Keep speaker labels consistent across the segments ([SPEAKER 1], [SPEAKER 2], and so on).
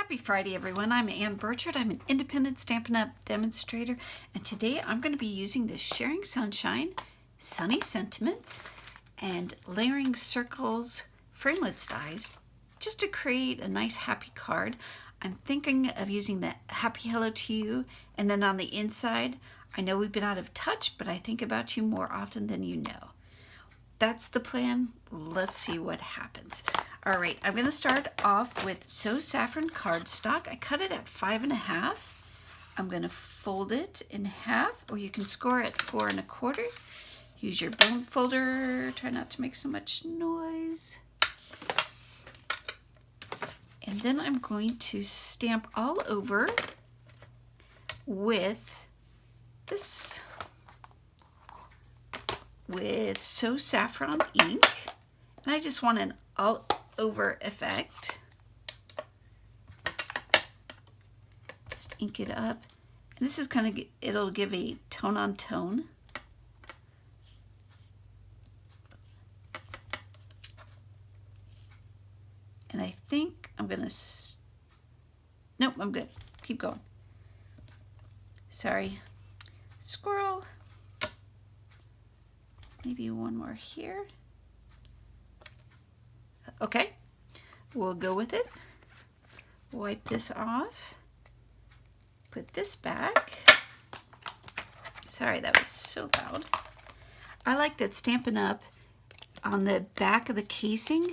[SPEAKER 1] Happy Friday, everyone. I'm Ann Birchard. I'm an independent Stampin' Up! Demonstrator, and today I'm going to be using this Sharing Sunshine, Sunny Sentiments, and Layering Circles framelits dies just to create a nice happy card. I'm thinking of using the Happy Hello to You, and then on the inside, I know we've been out of touch, but I think about you more often than you know. That's the plan. Let's see what happens. All right, I'm going to start off with So Saffron cardstock. I cut it at 5.5. I'm going to fold it in half, or you can score it 4 1/4. Use your bone folder. Try not to make so much noise. And then I'm going to stamp all over with this, with So Saffron ink. And I just want an all over effect. Just ink it up. And this is kind of, it'll give a tone on tone. And I think I'm gonna, nope, I'm good. Keep going. Sorry. Squirrel. Maybe one more here. Okay, we'll go with it. Wipe this off. Put this back. Sorry, that was so loud. I like that Stampin' Up! On the back of the casing,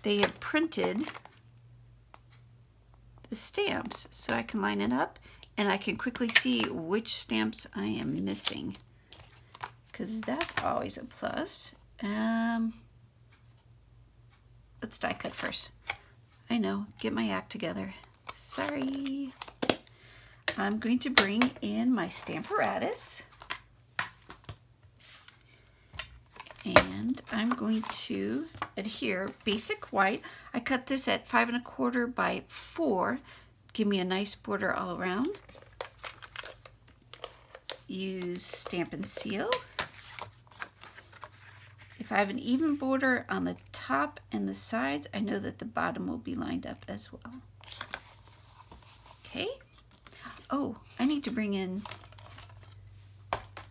[SPEAKER 1] they have printed the stamps so I can line it up and I can quickly see which stamps I am missing, because that's always a plus. Let's die cut first. I know, get my act together. Sorry. I'm going to bring in my Stamparatus. And I'm going to adhere basic white. I cut this at 5 1/4 by 4. Give me a nice border all around. Use Stampin' Seal. If I have an even border on the top and the sides, I know that the bottom will be lined up as well. Okay. Oh, I need to bring in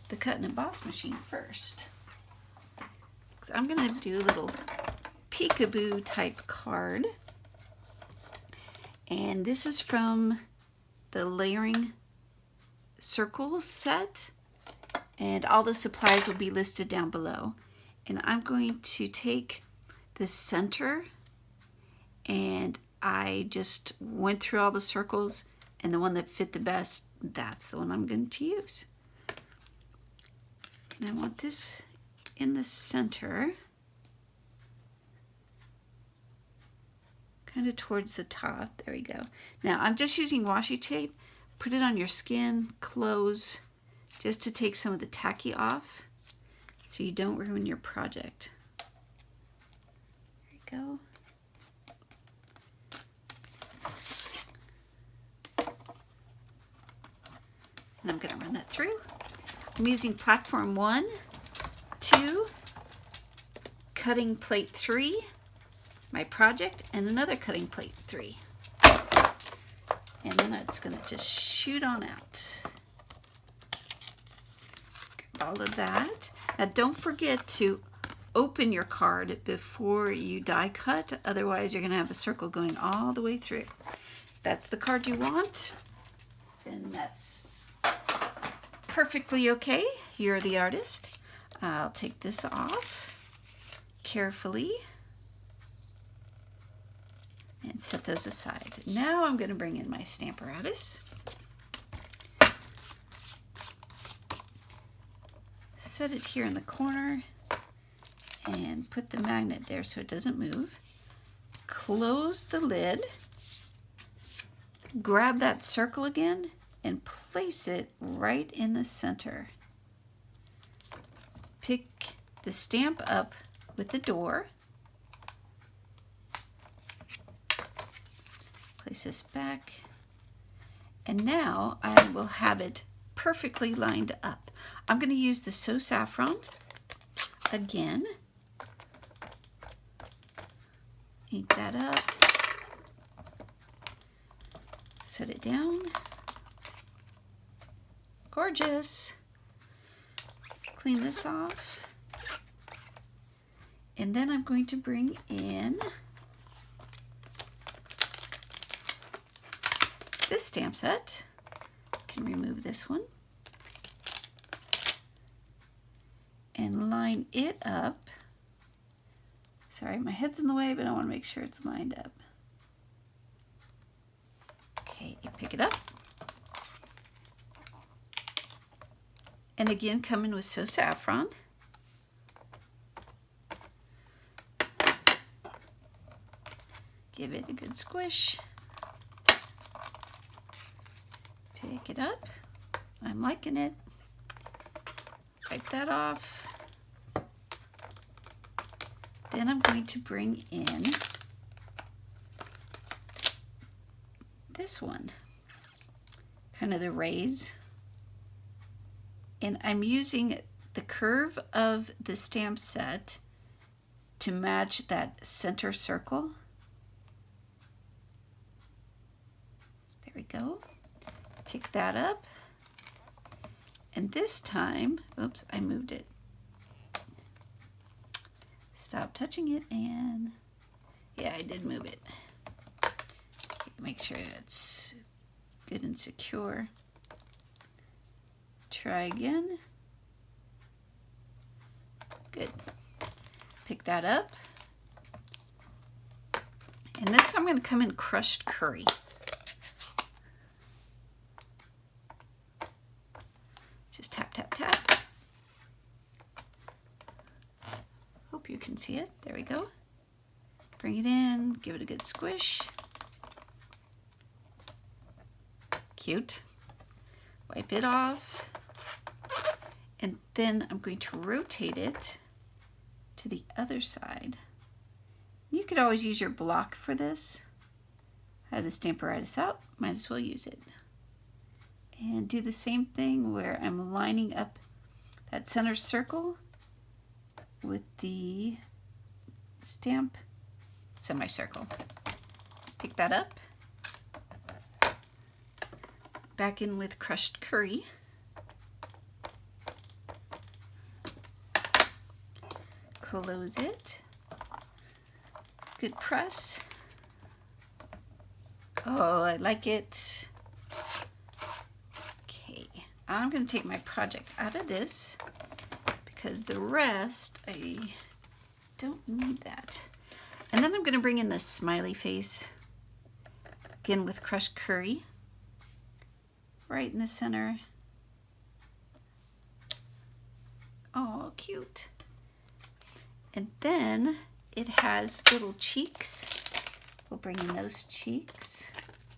[SPEAKER 1] the Cut and Emboss machine first. So I'm going to do a little peekaboo type card. And this is from the Layering Circles set. And all the supplies will be listed down below. And I'm going to take the center, and I just went through all the circles, and the one that fit the best, that's the one I'm going to use. And I want this in the center, kind of towards the top. There we go. Now I'm just using washi tape. Put it on your skin, clothes, just to take some of the tacky off, so you don't ruin your project. There you go. And I'm going to run that through. I'm using platform 1, 2, cutting plate 3, my project, and another cutting plate 3. And then it's going to just shoot on out. All of that. Now don't forget to open your card before you die cut, otherwise you're going to have a circle going all the way through. If that's the card you want, then that's perfectly okay. You're the artist. I'll take this off carefully and set those aside. Now I'm going to bring in my Stamparatus. Set it here in the corner and put the magnet there so it doesn't move. Close the lid. Grab that circle again and place it right in the center. Pick the stamp up with the door. Place this back. And now I will have it perfectly lined up. I'm going to use the So Saffron again. Ink that up. Set it down. Gorgeous. Clean this off. And then I'm going to bring in this stamp set. I can remove this one. And line it up. Sorry, my head's in the way, but I want to make sure it's lined up. Okay, you pick it up. And again, come in with So Saffron. Give it a good squish. Pick it up. I'm liking it. Wipe that off. Then I'm going to bring in this one, kind of the raise. And I'm using the curve of the stamp set to match that center circle. There we go. Pick that up. And this time, oops, I moved it. Stop touching it, and yeah, I did move it. Okay, make sure it's good and secure. Try again. Good. Pick that up. And this I'm going to come in crushed curry. Just tap, tap, tap. Hope you can see it. There we go. Bring it in, give it a good squish. Cute. Wipe it off. And then I'm going to rotate it to the other side. You could always use your block for this. I have the Stamparatus out, might as well use it. And do the same thing where I'm lining up that center circle with the stamp semicircle. Pick that up. Back in with crushed curry. Close it. Good press. Oh, I like it. Okay, I'm going to take my project out of this because the rest, I don't need that. And then I'm going to bring in this smiley face, again with crushed curry, right in the center. Oh, cute. And then it has little cheeks. We'll bring in those cheeks.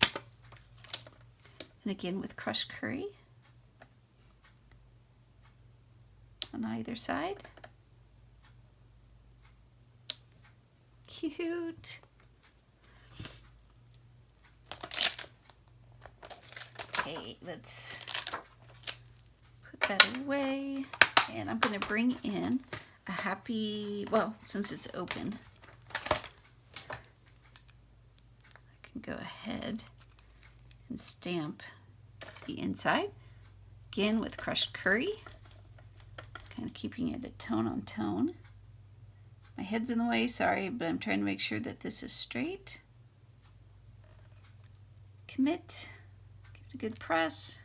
[SPEAKER 1] And again with crushed curry on either side. Cute. Okay, let's put that away. And I'm going to bring in a happy, well, since it's open, I can go ahead and stamp the inside. Again with crushed curry, kind of keeping it a tone on tone. My head's in the way, sorry, but I'm trying to make sure that this is straight. Commit, give it a good press.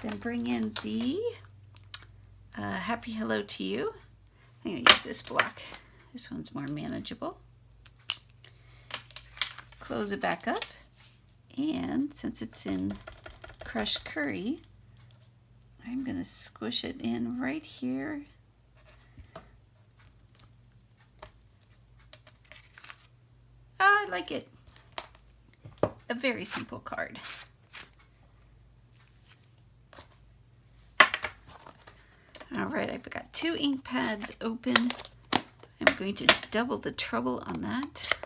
[SPEAKER 1] Then bring in the Happy Hello to You. I'm going to use this block. This one's more manageable. Close it back up. And since it's in crushed curry, I'm going to squish it in right here. I like it. A very simple card. All right, I've got 2 ink pads open. I'm going to double the trouble on that.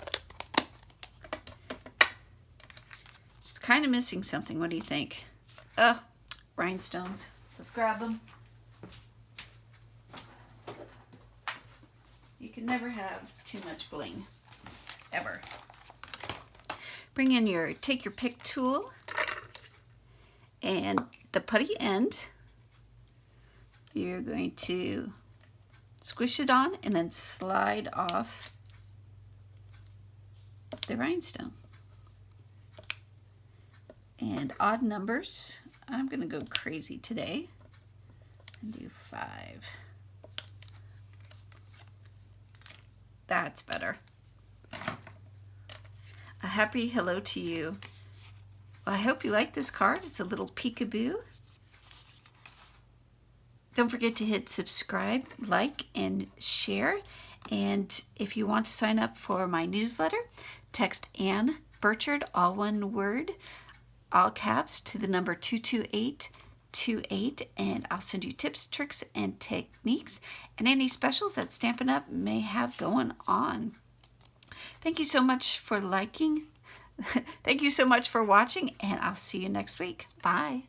[SPEAKER 1] It's kind of missing something. What do you think? Oh, rhinestones. Let's grab them. You can never have too much bling, ever. Bring in take your pick tool and the putty end. You're going to squish it on and then slide off the rhinestone. And odd numbers. I'm going to go crazy today and do 5. That's better. A happy hello to you. Well, I hope you like this card. It's a little peekaboo. Don't forget to hit subscribe, like, and share. And if you want to sign up for my newsletter, text Ann Birchard, all one word, all caps, to the number 22828, and I'll send you tips, tricks, and techniques, and any specials that Stampin' Up may have going on. Thank you so much for liking. Thank you so much for watching, and I'll see you next week. Bye.